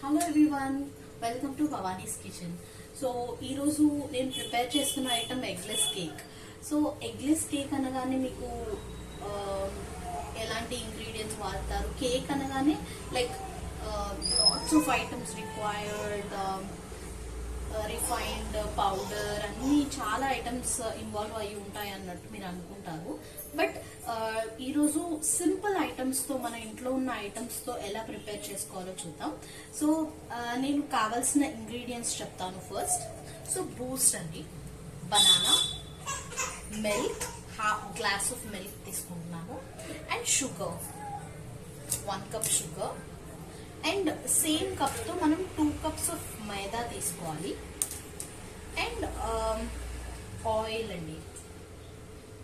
Hello everyone, welcome to Bhavani's kitchen. So ఈరోజు నేను prepare చేస్తున్న item eggless cake. So eggless cake అనగానే మీకు ఎలాంటి ఇంగ్రీడియంట్స్ వాడతారు? కేక్ అనగానే like lots of items required, refined powder, అన్ని చాలా ఐటమ్స్ ఇన్వాల్వ్ అయ్యి ఉంటాయి అన్నట్టు మీరు అనుకుంటారు. బట్ ఈరోజు సింపుల్ ఐటమ్స్తో, మన ఇంట్లో ఉన్న ఐటమ్స్తో ఎలా ప్రిపేర్ చేసుకోవాలో చూద్దాం. సో నేను కావాల్సిన ఇంగ్రీడియంట్స్ చెప్తాను ఫస్ట్. సో బూస్ట్ అండి, banana, milk, half glass of milk తీసుకుంటున్నాను, and sugar, 1 cup sugar, and same కప్తో మనం 2 కప్స్ ఆఫ్ మైదా తీసుకోవాలి, అండ్ ఆయిల్ అండి,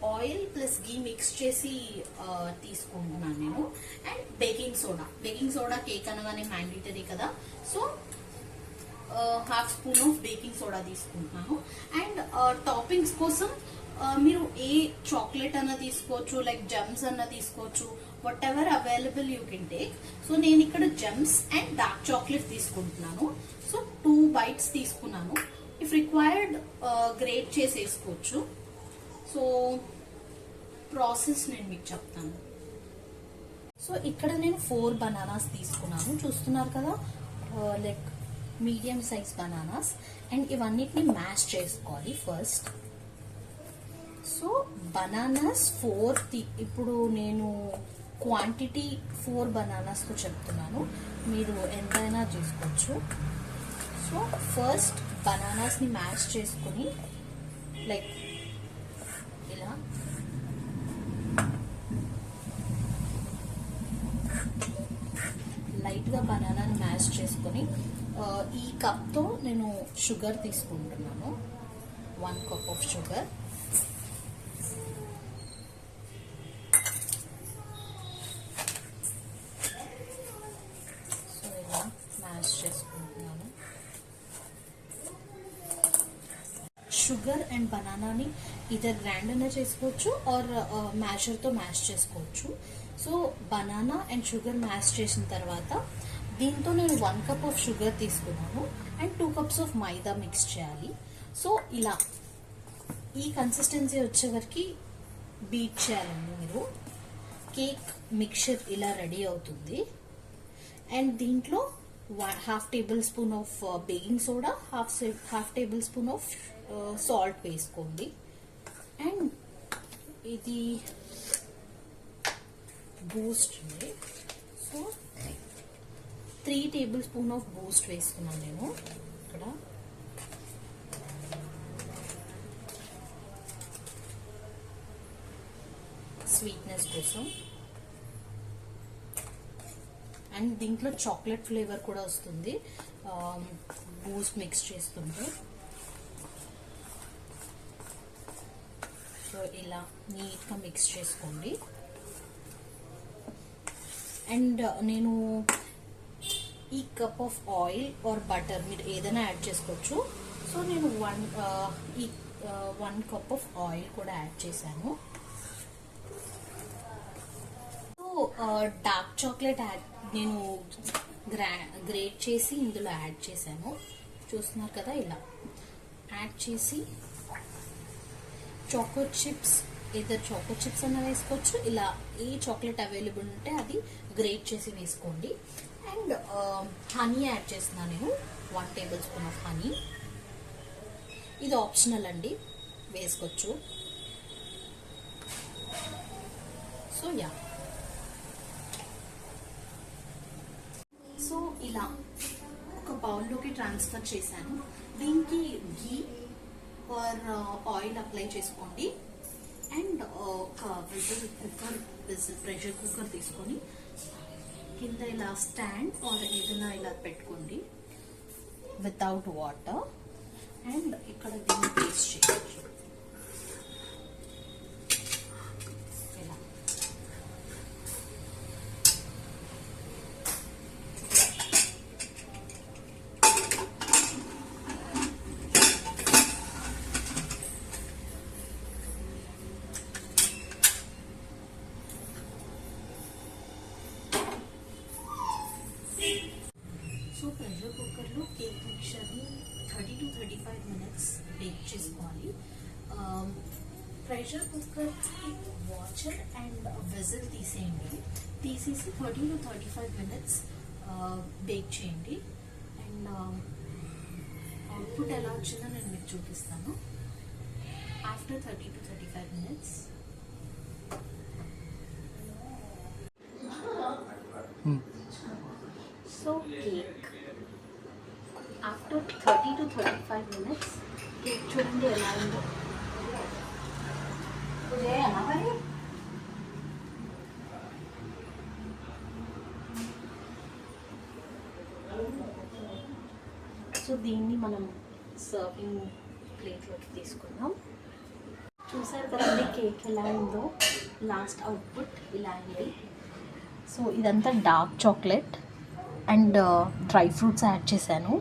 ఆయిల్ ప్లస్ గీ మిక్స్ చేసి తీసుకుంటున్నాను నేను, అండ్ బేకింగ్ సోడా కేక్ అనగానే మ్యాండేటరీ కదా. So half spoon of baking soda తీసుకుంటున్నాను. అండ్ టాపింగ్స్ కోసం మీరు ఏ చాక్లెట్ అన్న తీసుకోవచ్చు, లైక్ జెమ్స్ అన్న తీసుకోవచ్చు, what ever available you can take. So నేను ఇక్కడ జెమ్స్ అండ్ డార్క్ చాక్లెట్ తీసుకుంటున్నాను. సో 2 బైట్స్ తీసుకున్నాను. ఇఫ్ రిక్వైర్డ్ గ్రేట్ చేసి వేసుకోవచ్చు. సో ప్రాసెస్ నేను మీకు చెప్తాను. సో ఇక్కడ నేను 4 బనానాస్ తీసుకున్నాను, చూస్తున్నారు కదా, like medium size bananas. And ఇవన్నిటిని మ్యాష్ చేసుకోవాలి ఫస్ట్. సో బనానాస్ 4, ఇప్పుడు నేను క్వాంటిటీ 4 బనానాస్తో చెప్తున్నాను, మీరు ఎంతైనా చేసుకోవచ్చు. సో ఫస్ట్ బనానాస్ని మ్యాష్ చేసుకుని లైక్ ఇలా లైట్గా బనానాని మ్యాష్ చేసుకొని ఈ కప్తో నేను షుగర్ తీసుకుంటున్నాను, 1 కప్ ఆఫ్ షుగర్. సో ఇలా మ్యాష్ చేసుకుంటున్నాను. షుగర్ అండ్ బనానాని ఇదర్ గ్రైండ్ అయినా చేసుకోవచ్చు ఆర్ మ్యాషర్తో మ్యాష్ చేసుకోవచ్చు. So banana and sugar mash చేసిన తర్వాత దీంతో నేను 1 కప్ ఆఫ్ షుగర్ తీసుకున్నాను and 2 cups of maida mix చేయాలి. సో ఇలా ఈ కన్సిస్టెన్సీ వచ్చే వరకు బీట్ చేయాలండి మీరు. కేక్ మిక్చర్ ఇలా రెడీ అవుతుంది. అండ్ దీంట్లో half table spoon of baking soda, half table spoon of salt వేసుకోండి. అండ్ ఇది బూస్ట్ ఉంది. So 3 table spoon of Boost వేసుకున్నాను నేను ఇక్కడ. స్వీట్నెస్ కోసం. అండ్ దీంట్లో చాక్లెట్ ఫ్లేవర్ కూడా వస్తుంది బూస్ట్ మిక్స్ చేస్తుంటే. సో ఇలా నీట్గా మిక్స్ చేసుకోండి. అండ్ నేను ఈ cup of oil are butter మీరు ఏదైనా యాడ్ చేసుకోవచ్చు. సో నేను 1 కప్ ఆఫ్ ఆయిల్ కూడా యాడ్ చేశాను. సో డార్క్ చాక్లెట్ నేను గ్రేట్ చేసి ఇందులో యాడ్ చేశాను, చూస్తున్నారు కదా. ఇలా యాడ్ చేసి చాకో చిప్స్, ఏదైనా చాకో చిప్స్ అన్న వేసుకోవచ్చు. ఇలా ఏ చాక్లెట్ అవైలబుల్ ఉంటే అది గ్రేట్ చేసి వేసుకోండి. అండ్ హనీ యాడ్ చేస్తున్నాను నేను, 1 టేబుల్ స్పూన్ ఆఫ్ హనీ. ఇది ఆప్షనల్ అండి, వేసుకోవచ్చు. సో యా, సో ఇలా ఒక బౌల్లోకి ట్రాన్స్ఫర్ చేశాను. దీనికి ఘీ ఆర్ ఆయిల్ అప్లై చేసుకోండి. అండ్ ఒక ప్రెషర్ కుక్కర్ తీసుకొని కింద ఇలా స్టాండ్ ఆర్ ఏదైనా ఇలా పెట్టుకోండి వితౌట్ వాటర్. అండ్ ఇక్కడ దీన్ని పేస్ట్ చేయొచ్చు. ఇలా సో ప్రెషర్ కుక్కర్లో కేక్ మిక్చర్ని 30 to 35 minutes బేక్ చేసుకోవాలి. ప్రెషర్ కుక్కర్కి వాటర్ అండ్ వెజల్ తీసేయండి. తీసేసి 30 to 35 minutes బేక్ చేయండి. అండ్ అవుట్పుట్ ఎలా వచ్చిందో నేను మీకు చూపిస్తాను. After 30 to 35 minutes so cake after 30 to 35 minutes cake చూడండి ఎలా ఉందో. సో దీన్ని మనం సర్వింగ్ ప్లేట్లోకి తీసుకుందాం. చూసారు కదండి కేక్ ఎలా ఉందో. లాస్ట్ అవుట్పుట్ ఇలా అయింది. సో ఇదంతా dark chocolate and dry fruits add చేశాను.